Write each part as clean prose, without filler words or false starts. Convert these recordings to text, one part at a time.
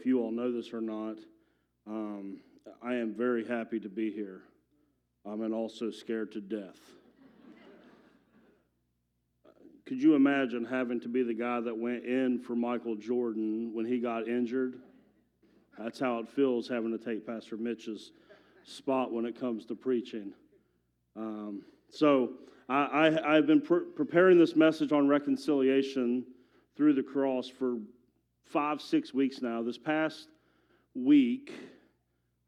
If you all know this or not, I am very happy to be here. And also scared to death. Could you imagine having to be the guy that went in for Michael Jordan when he got injured? That's how it feels having to take Pastor Mitch's spot when it comes to preaching. I've been preparing this message on reconciliation through the cross for 5-6 weeks now. This past week,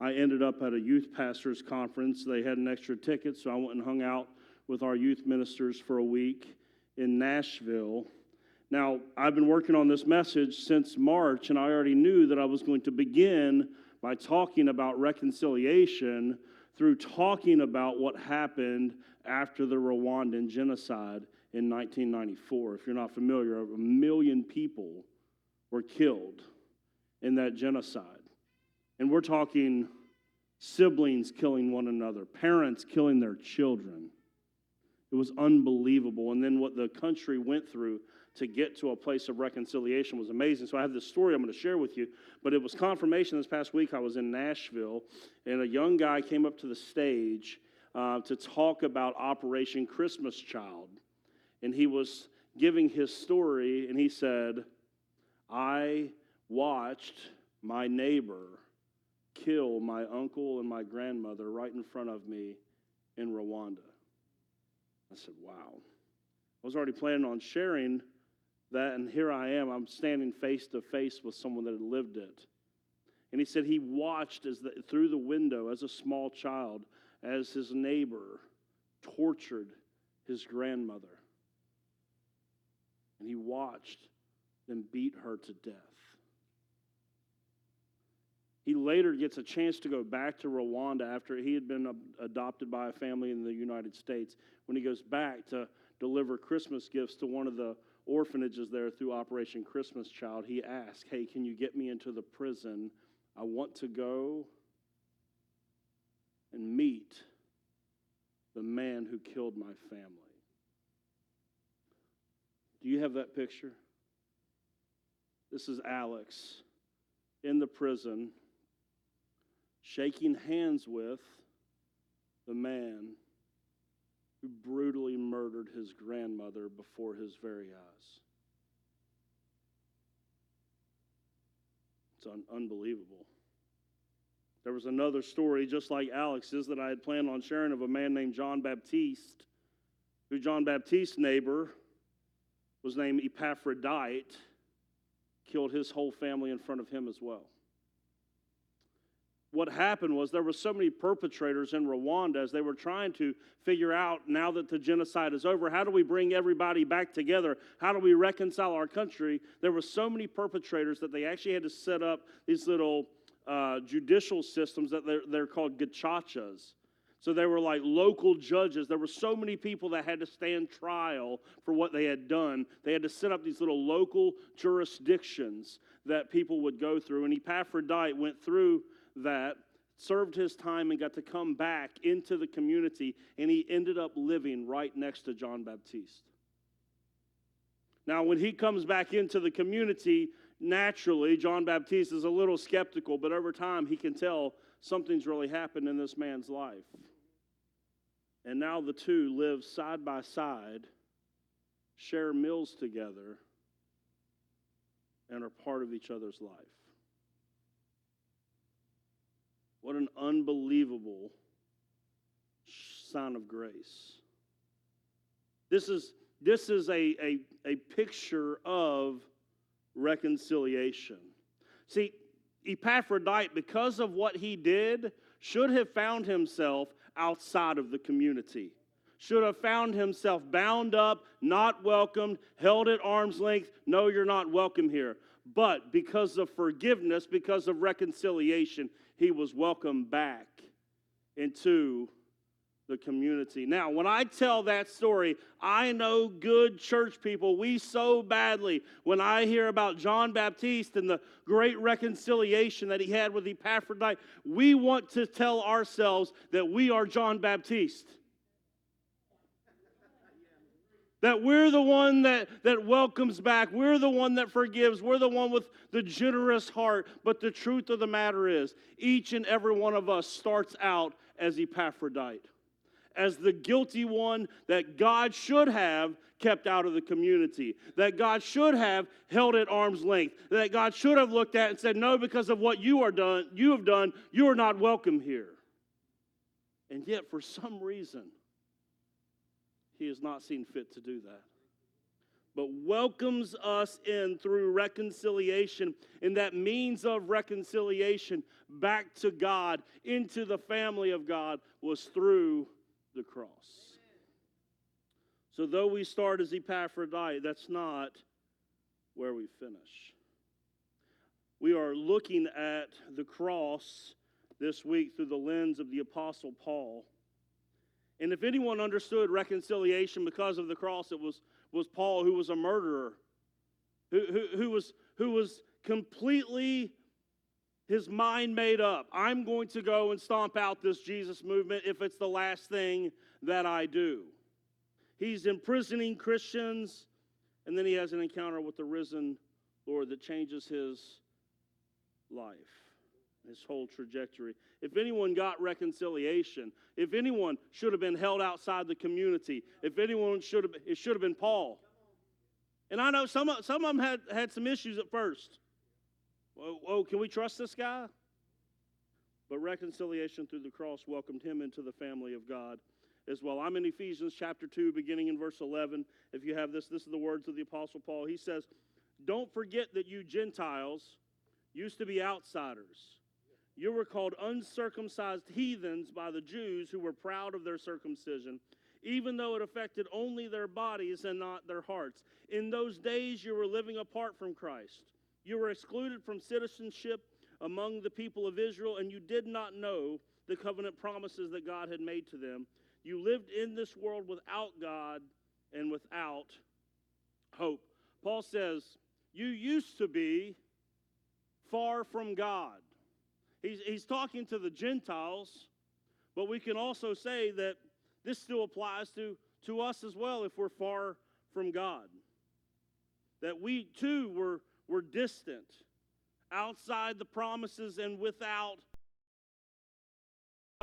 I ended up at a youth pastors conference. They had an extra ticket, so I went and hung out with our youth ministers for a week in Nashville. Now, I've been working on this message since March, and I already knew that I was going to begin by talking about reconciliation through talking about what happened after the Rwandan genocide in 1994. If you're not familiar, 1 million people were killed in that genocide. And we're talking siblings killing one another, parents killing their children. It was unbelievable. And then what the country went through to get to a place of reconciliation was amazing. So I have this story I'm going to share with you. But it was confirmation this past week. I was in Nashville, and a young guy came up to the stage to talk about Operation Christmas Child. And he was giving his story, and he said, I watched my neighbor kill my uncle and my grandmother right in front of me in Rwanda. I said, wow. I was already planning on sharing that, and here I am. I'm standing face to face with someone that had lived it. And he said he watched through the window as a small child as his neighbor tortured his grandmother. And he watched them beat her to death. He later gets a chance to go back to Rwanda after he had been adopted by a family in the United States. When he goes back to deliver Christmas gifts to one of the orphanages there through Operation Christmas Child, he asked, hey, can you get me into the prison? I want to go and meet the man who killed my family. Do you have that picture? This is Alex in the prison, shaking hands with the man who brutally murdered his grandmother before his very eyes. It's unbelievable. There was another story, just like Alex's, that I had planned on sharing of a man named John Baptiste, who John Baptiste's neighbor was named Epaphrodite, killed his whole family in front of him as well. What happened was there were so many perpetrators in Rwanda as they were trying to figure out, now that the genocide is over, how do we bring everybody back together? How do we reconcile our country? There were so many perpetrators that they actually had to set up these little judicial systems that they're called gachachas. So they were like local judges. There were so many people that had to stand trial for what they had done. They had to set up these little local jurisdictions that people would go through. And Epaphrodite went through that, served his time, and got to come back into the community. And he ended up living right next to John Baptiste. Now, when he comes back into the community, naturally, John Baptiste is a little skeptical, but over time he can tell something's really happened in this man's life. And now the two live side by side, share meals together, and are part of each other's life. What an unbelievable sign of grace. This is a picture of reconciliation. See, Epaphrodite, because of what he did, should have found himself outside of the community. Should have found himself bound up, not welcomed, held at arm's length. No, you're not welcome here. But because of forgiveness, because of reconciliation, he was welcomed back into the community. Now, when I tell that story, I know good church people, we so badly, when I hear about John Baptiste and the great reconciliation that he had with Epaphrodite, we want to tell ourselves that we are John Baptiste. That we're the one that welcomes back. We're the one that forgives. We're the one with the generous heart. But the truth of the matter is, each and every one of us starts out as Epaphrodite, as the guilty one that God should have kept out of the community, that God should have held at arm's length, that God should have looked at and said, no, because of what you have done, you are not welcome here. And yet, for some reason, he has not seen fit to do that, but welcomes us in through reconciliation. And that means of reconciliation back to God, into the family of God, was through the cross. So though we start as Epaphrodite, that's not where we finish. We are looking at the cross this week through the lens of the Apostle Paul. And if anyone understood reconciliation because of the cross, it was Paul, who was a murderer, who was completely his mind made up. I'm going to go and stomp out this Jesus movement if it's the last thing that I do. He's imprisoning Christians, and then he has an encounter with the risen Lord that changes his life, his whole trajectory. If anyone got reconciliation, if anyone should have been held outside the community, if anyone should have, it should have been Paul. And I know some of them had some issues at first. Whoa, can we trust this guy? But reconciliation through the cross welcomed him into the family of God as well. I'm in Ephesians chapter 2, beginning in verse 11. If you have this is the words of the Apostle Paul. He says, don't forget that you Gentiles used to be outsiders. You were called uncircumcised heathens by the Jews who were proud of their circumcision, even though it affected only their bodies and not their hearts. In those days you were living apart from Christ. You were excluded from citizenship among the people of Israel, and you did not know the covenant promises that God had made to them. You lived in this world without God and without hope. Paul says, you used to be far from God. He's talking to the Gentiles, but we can also say that this still applies to us as well if we're far from God. That we too were distant, outside the promises and without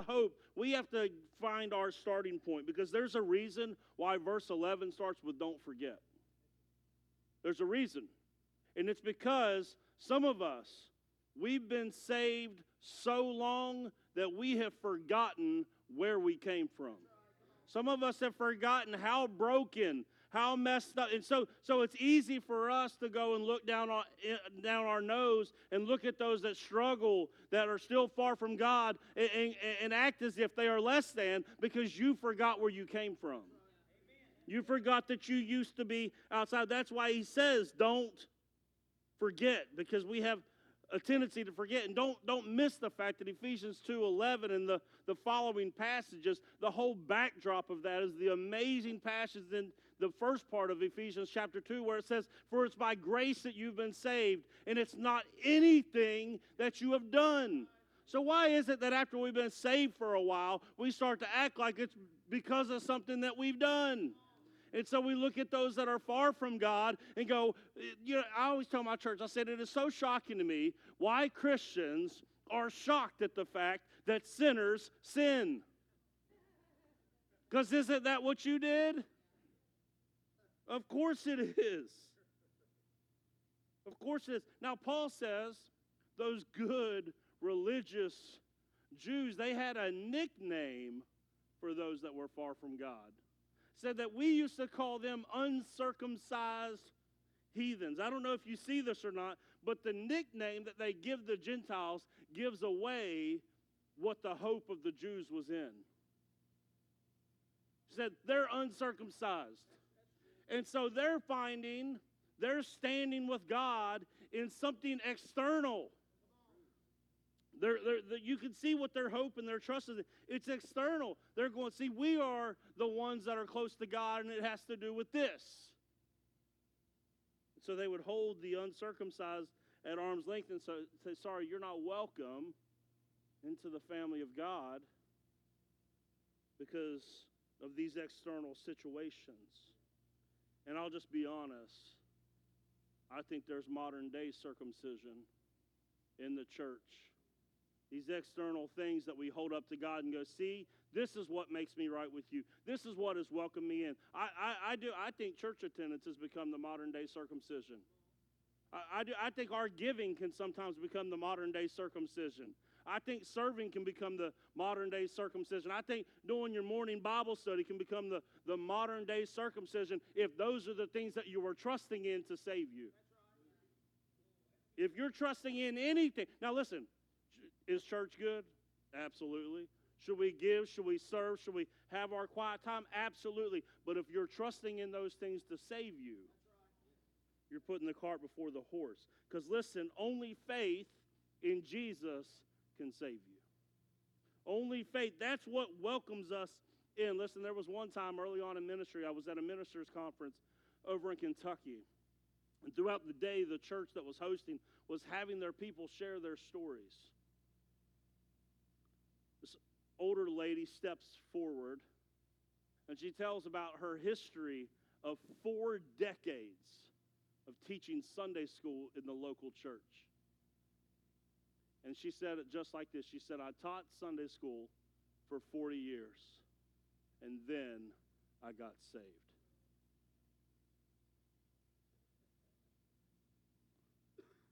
hope. We have to find our starting point, because there's a reason why verse 11 starts with don't forget. There's a reason. And it's because some of us, we've been saved so long that we have forgotten where we came from. Some of us have forgotten how broken, how messed up. And so it's easy for us to go and look down our nose and look at those that struggle, that are still far from God, and act as if they are less than, because you forgot where you came from. You forgot that you used to be outside. That's why he says don't forget, because we have a tendency to forget. And don't miss the fact that Ephesians 2:11 and the following passages, the whole backdrop of that is the amazing passage in the first part of Ephesians chapter 2, where it says, for it's by grace that you've been saved, and it's not anything that you have done. So why is it that after we've been saved for a while, we start to act like it's because of something that we've done? And so we look at those that are far from God and go, I always tell my church, I said, it is so shocking to me why Christians are shocked at the fact that sinners sin. Because isn't that what you did? Of course it is. Of course it is. Now, Paul says those good religious Jews, they had a nickname for those that were far from God. Said that we used to call them uncircumcised heathens. I don't know if you see this or not, but the nickname that they give the Gentiles gives away what the hope of the Jews was in. Said they're uncircumcised. And so they're standing with God in something external. You can see what their hope and their trust is. It's external. They're going, see, we are the ones that are close to God, and it has to do with this. So they would hold the uncircumcised at arm's length and say, sorry, you're not welcome into the family of God because of these external situations. And I'll just be honest, I think there's modern day circumcision in the church. These external things that we hold up to God and go, see, this is what makes me right with you. This is what has welcomed me in. I think church attendance has become the modern day circumcision. I think our giving can sometimes become the modern day circumcision. I think serving can become the modern day circumcision. I think doing your morning Bible study can become the modern day circumcision if those are the things that you were trusting in to save you. If you're trusting in anything. Now listen, is church good? Absolutely. Should we give? Should we serve? Should we have our quiet time? Absolutely. But if you're trusting in those things to save you, you're putting the cart before the horse. Because listen, only faith in Jesus can save you. Only faith. That's what welcomes us in. Listen, there was one time early on in ministry, I was at a ministers' conference over in Kentucky. And throughout the day, the church that was hosting was having their people share their stories. This older lady steps forward, and she tells about her history of 4 decades of teaching Sunday school in the local church. And she said it just like this. She said, I taught Sunday school for 40 years, and then I got saved.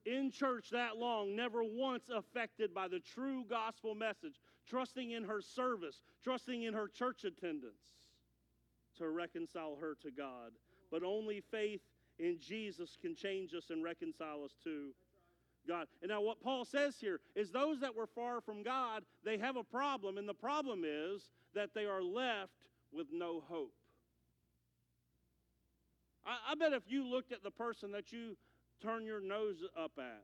In church that long, never once affected by the true gospel message, trusting in her service, trusting in her church attendance to reconcile her to God. But only faith in Jesus can change us and reconcile us to God. And now what Paul says here is those that were far from God, they have a problem, and the problem is that they are left with no hope. I bet if you looked at the person that you turn your nose up at,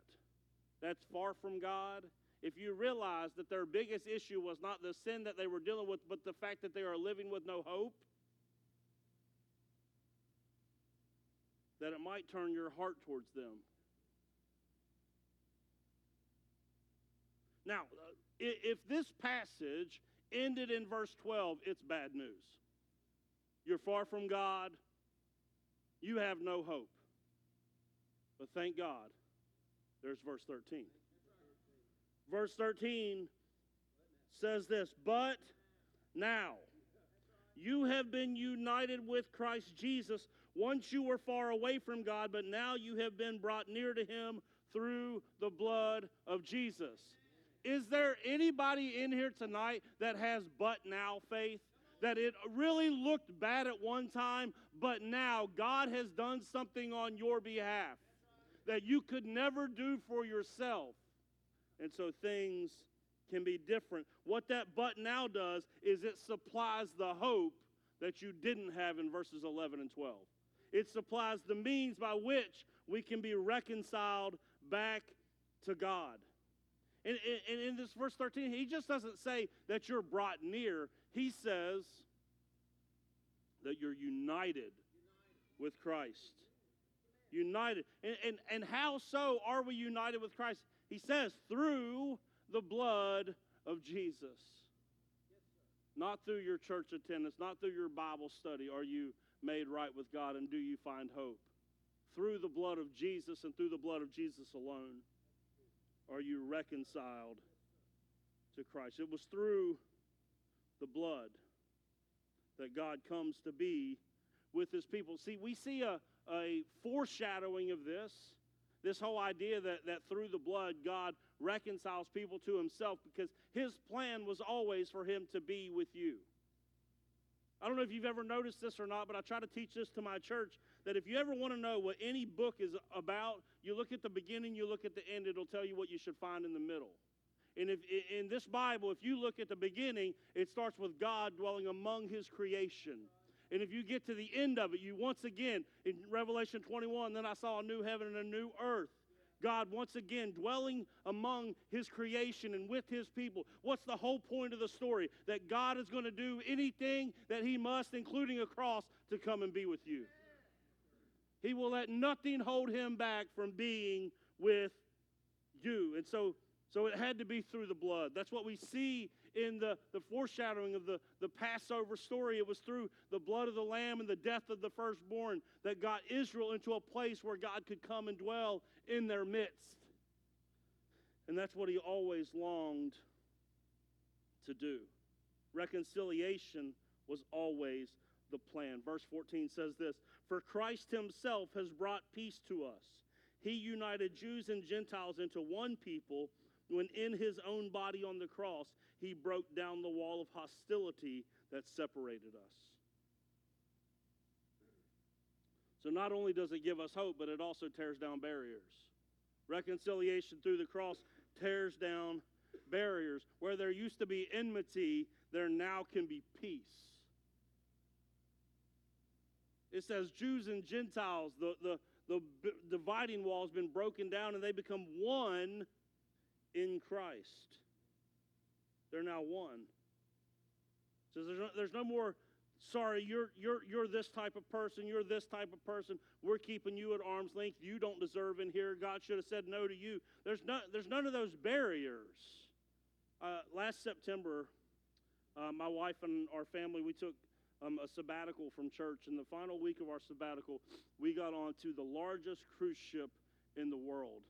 that's far from God, if you realize that their biggest issue was not the sin that they were dealing with, but the fact that they are living with no hope, that it might turn your heart towards them. Now, if this passage ended in verse 12, it's bad news. You're far from God. You have no hope. But thank God, there's verse 13. Verse 13 says this, but now you have been united with Christ Jesus. Once you were far away from God, but now you have been brought near to him through the blood of Jesus. Is there anybody in here tonight that has but now faith? That it really looked bad at one time, but now God has done something on your behalf that you could never do for yourself. And so things can be different. What that but now does is it supplies the hope that you didn't have in verses 11 and 12. It supplies the means by which we can be reconciled back to God. And in this verse 13, he just doesn't say that you're brought near. He says that you're united with Christ. United. And how so are we united with Christ? He says, through the blood of Jesus. Not through your church attendance, not through your Bible study are you made right with God and do you find hope. Through the blood of Jesus and through the blood of Jesus alone are you reconciled to Christ. It was through the blood that God comes to be with his people. See, we see a foreshadowing of this whole idea that through the blood God reconciles people to himself because his plan was always for him to be with you. I don't know if you've ever noticed this or not, but I try to teach this to my church, that if you ever want to know what any book is about, you look at the beginning, you look at the end, it'll tell you what you should find in the middle. And if in this Bible, if you look at the beginning, it starts with God dwelling among his creation. And if you get to the end of it, you once again, in Revelation 21, then I saw a new heaven and a new earth. God once again dwelling among his creation and with his people. What's the whole point of the story? That God is going to do anything that he must, including a cross, to come and be with you. He will let nothing hold him back from being with you. And so So it had to be through the blood. That's what we see in the foreshadowing of the Passover story. It was through the blood of the lamb and the death of the firstborn that got Israel into a place where God could come and dwell in their midst. And that's what he always longed to do. Reconciliation was always the plan. Verse 14 says this, "For Christ himself has brought peace to us. He united Jews and Gentiles into one people when in his own body on the cross, he broke down the wall of hostility that separated us." So not only does it give us hope, but it also tears down barriers. Reconciliation through the cross tears down barriers. Where there used to be enmity, there now can be peace. It says Jews and Gentiles, the dividing wall has been broken down and they become one in Christ. They're now one. So there's no more, sorry, you're this type of person, you're this type of person, we're keeping you at arm's length, you don't deserve in here, God should have said no to you. There's none of those barriers. Last September, my wife and our family, we took a sabbatical from church. In the final week of our sabbatical, we got onto the largest cruise ship in the world.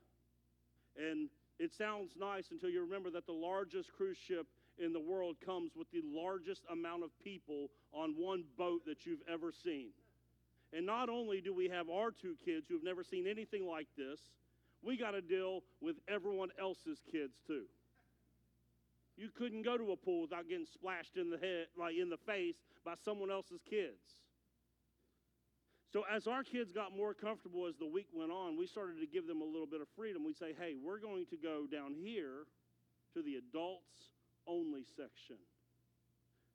And it sounds nice until you remember that the largest cruise ship in the world comes with the largest amount of people on one boat that you've ever seen. And not only do we have our two kids who have never seen anything like this, we got to deal with everyone else's kids too. You couldn't go to a pool without getting splashed in the head, like in the face, by someone else's kids. So as our kids got more comfortable as the week went on, we started to give them a little bit of freedom. We'd say, hey, we're going to go down here to the adults only section.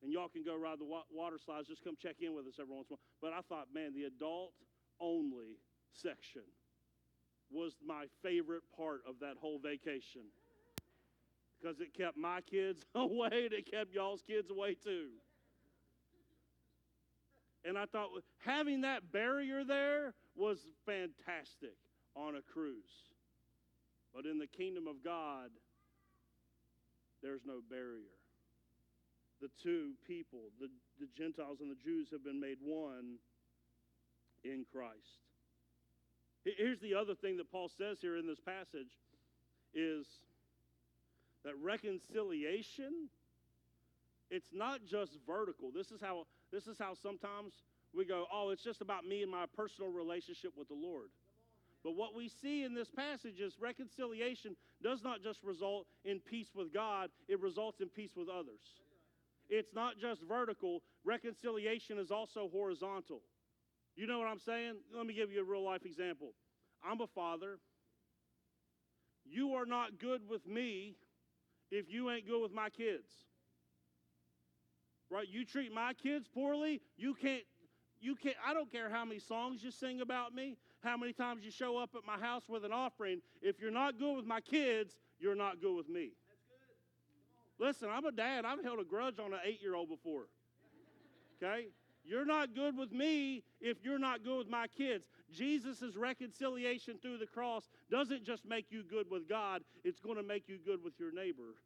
And y'all can go ride the water slides. Just come check in with us every once in a while. But I thought, man, the adult only section was my favorite part of that whole vacation. Because it kept my kids away and it kept y'all's kids away too. And I thought having that barrier there was fantastic on a cruise. But in the kingdom of God, there's no barrier. The two people, the Gentiles and the Jews, have been made one in Christ. Here's the other thing that Paul says here in this passage is that reconciliation, it's not just vertical. This is how sometimes we go, oh, it's just about me and my personal relationship with the Lord. But what we see in this passage is reconciliation does not just result in peace with God, it results in peace with others. It's not just vertical. Reconciliation is also horizontal. You know what I'm saying? Let me give you a real life example. I'm a father. You are not good with me if you ain't good with my kids. Right? You treat my kids poorly, you can't, I don't care how many songs you sing about me, how many times you show up at my house with an offering. If you're not good with my kids, you're not good with me. That's good. Come on. Listen, I'm a dad. I've held a grudge on an 8-year-old before. Okay? You're not good with me if you're not good with my kids. Jesus' reconciliation through the cross doesn't just make you good with God, it's going to make you good with your neighbor.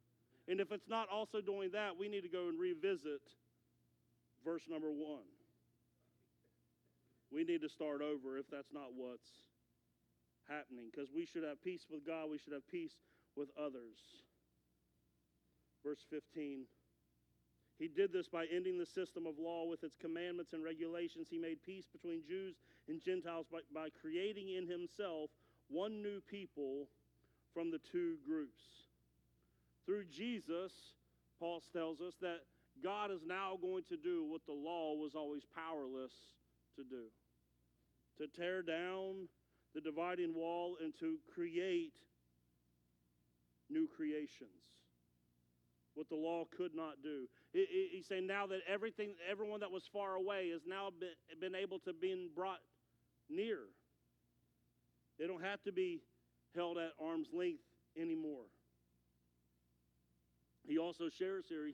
And if it's not also doing that, we need to go and revisit verse number 1. We need to start over if that's not what's happening, because we should have peace with God, we should have peace with others. Verse 15. He did this by ending the system of law with its commandments and regulations. He made peace between Jews and Gentiles by creating in himself one new people from the two groups. Through Jesus, Paul tells us that God is now going to do what the law was always powerless to do. To tear down the dividing wall and to create new creations. What the law could not do. He's saying now that everyone that was far away has now been able to be brought near. They don't have to be held at arm's length anymore. He also shares here,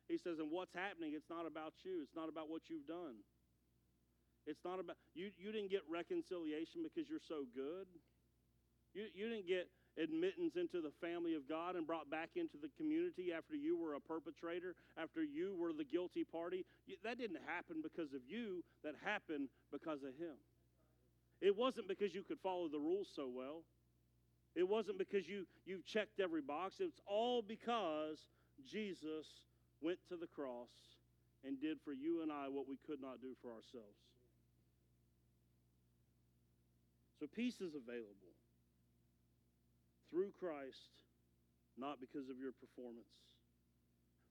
he says, and what's happening, it's not about you. It's not about what you've done. It's not about, you didn't get reconciliation because you're so good. You didn't get admittance into the family of God and brought back into the community after you were a perpetrator, after you were the guilty party. That didn't happen because of you. That happened because of him. It wasn't because you could follow the rules so well. It wasn't because you checked every box. It's all because Jesus went to the cross and did for you and I what we could not do for ourselves. So peace is available through Christ, not because of your performance.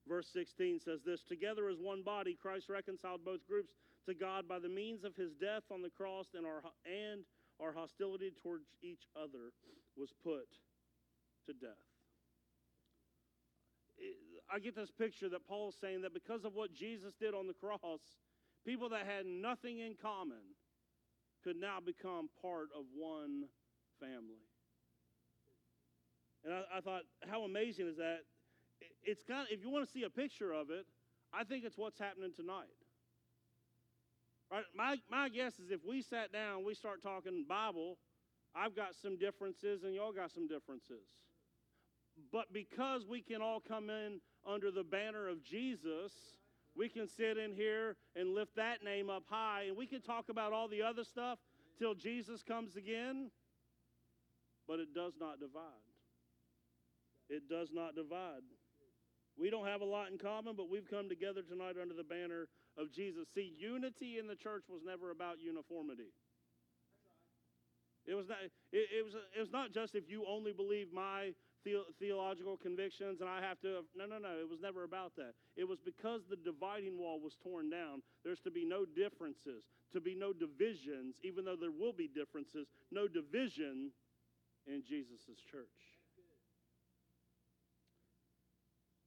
Verse 16 says this, together as one body, Christ reconciled both groups to God by the means of his death on the cross, and our hostility towards each other was put to death. I get this picture that Paul's saying that because of what Jesus did on the cross, people that had nothing in common could now become part of one family. And I thought, how amazing is that? It's kind of, if you want to see a picture of it, I think it's what's happening tonight. Right? My guess is if we sat down, we start talking Bible, I've got some differences and y'all got some differences. But because we can all come in under the banner of Jesus, we can sit in here and lift that name up high, and we can talk about all the other stuff till Jesus comes again, but it does not divide. It does not divide. We don't have a lot in common, but we've come together tonight under the banner of Jesus. See, unity in the church was never about uniformity. It was not just if you only believe my theological convictions and I have to. No. It was never about that. It was because the dividing wall was torn down. There's to be no differences, to be no divisions, even though there will be differences, no division in Jesus' church.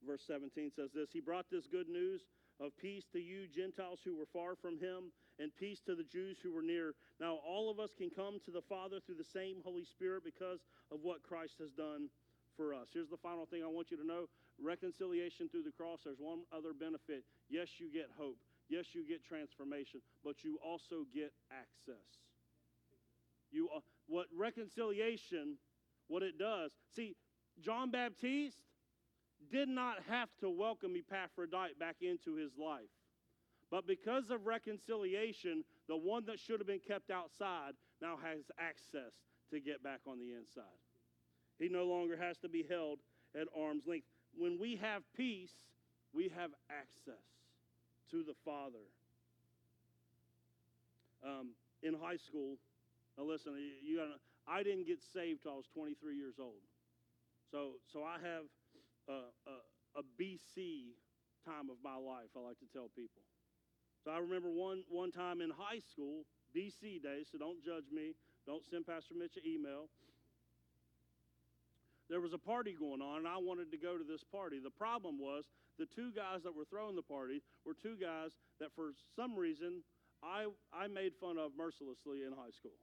Verse 17 says this, he brought this good news of peace to you Gentiles who were far from him, and peace to the Jews who were near. Now all of us can come to the Father through the same Holy Spirit because of what Christ has done for us. Here's the final thing I want you to know. Reconciliation through the cross, there's one other benefit. Yes, you get hope. Yes, you get transformation, but you also get access. What reconciliation, what it does. See, John Baptist did not have to welcome Epaphroditus back into his life. But because of reconciliation, the one that should have been kept outside now has access to get back on the inside. He no longer has to be held at arm's length. When we have peace, we have access to the Father. In high school, now listen, I didn't get saved till I was 23 years old. So I have a BC time of my life, I like to tell people. So I remember one time in high school, BC days, so don't judge me. Don't send Pastor Mitch an email. There was a party going on, and I wanted to go to this party. The problem was the two guys that were throwing the party were two guys that for some reason I made fun of mercilessly in high school.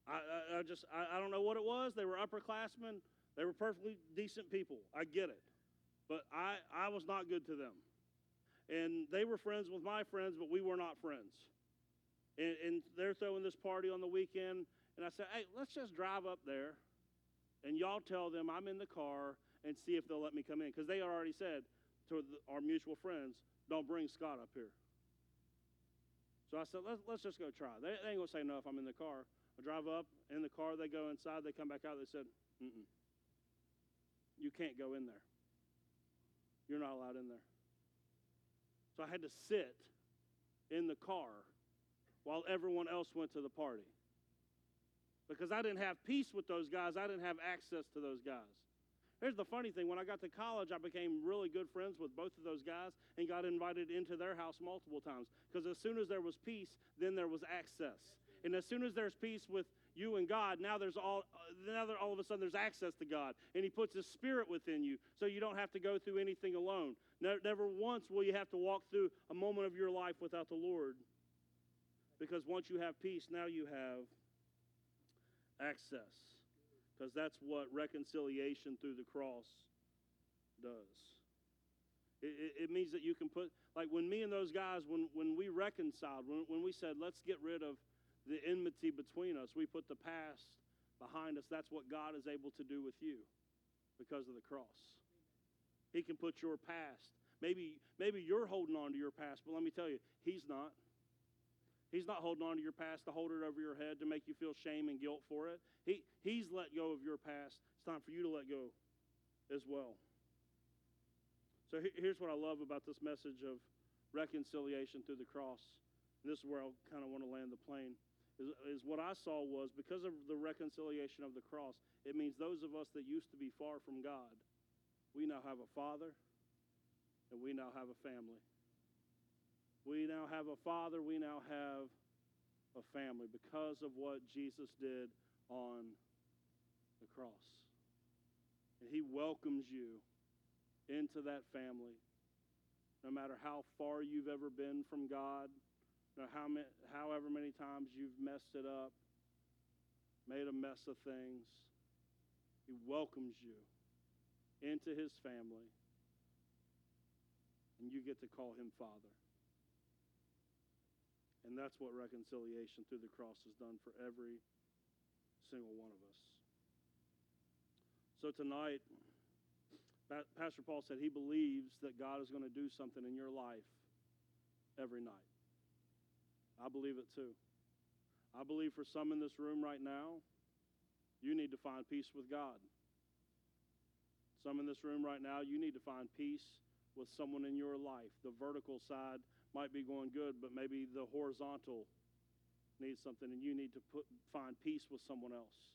I don't know what it was. They were upperclassmen. They were perfectly decent people. I get it. But I was not good to them. And they were friends with my friends, but we were not friends. And they're throwing this party on the weekend. And I said, hey, let's just drive up there. And y'all tell them I'm in the car and see if they'll let me come in. Because they already said to our mutual friends, don't bring Scott up here. So I said, let's just go try. They ain't going to say no if I'm in the car. I drive up in the car. They go inside. They come back out. They said, you can't go in there. You're not allowed in there. So I had to sit in the car while everyone else went to the party. Because I didn't have peace with those guys. I didn't have access to those guys. Here's the funny thing. When I got to college, I became really good friends with both of those guys and got invited into their house multiple times. Because as soon as there was peace, then there was access. And as soon as there's peace with you and God, now all of a sudden there's access to God. And he puts his spirit within you so you don't have to go through anything alone. Never once will you have to walk through a moment of your life without the Lord. Because once you have peace, now you have access. Because that's what reconciliation through the cross does. It means that you can put, like when me and those guys, when we reconciled, when we said, let's get rid of the enmity between us, we put the past behind us, that's what God is able to do with you because of the cross. He can put your past. Maybe you're holding on to your past, but let me tell you, He's not. He's not holding on to your past to hold it over your head to make you feel shame and guilt for it. He's let go of your past. It's time for you to let go as well. So here's what I love about this message of reconciliation through the cross. And this is where I kind of want to land the plane. Is what I saw was because of the reconciliation of the cross, it means those of us that used to be far from God, we now have a Father and we now have a family. We now have a Father, we now have a family because of what Jesus did on the cross. And He welcomes you into that family, no matter how far you've ever been from God, no however many times you've messed it up, made a mess of things. He welcomes you into His family, and you get to call Him Father. And that's what reconciliation through the cross has done for every single one of us. So tonight, Pastor Paul said he believes that God is going to do something in your life every night. I believe it too. I believe for some in this room right now, you need to find peace with God. Some in this room right now, you need to find peace with someone in your life. The vertical side might be going good, but maybe the horizontal needs something, and you need to find peace with someone else.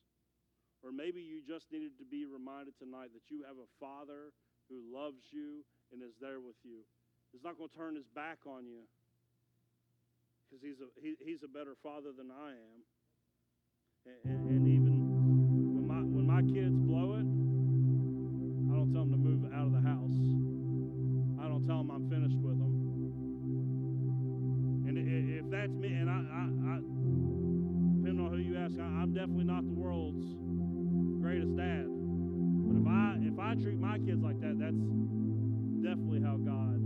Or maybe you just needed to be reminded tonight that you have a Father who loves you and is there with you. He's not going to turn His back on you because He's a better Father than I am. And even when my kids blow it, I don't tell them to move out of the house. I don't tell them I'm finished with them. And if that's me, and I depending on who you ask, I'm definitely not the world's greatest dad. But if I treat my kids like that, that's definitely how God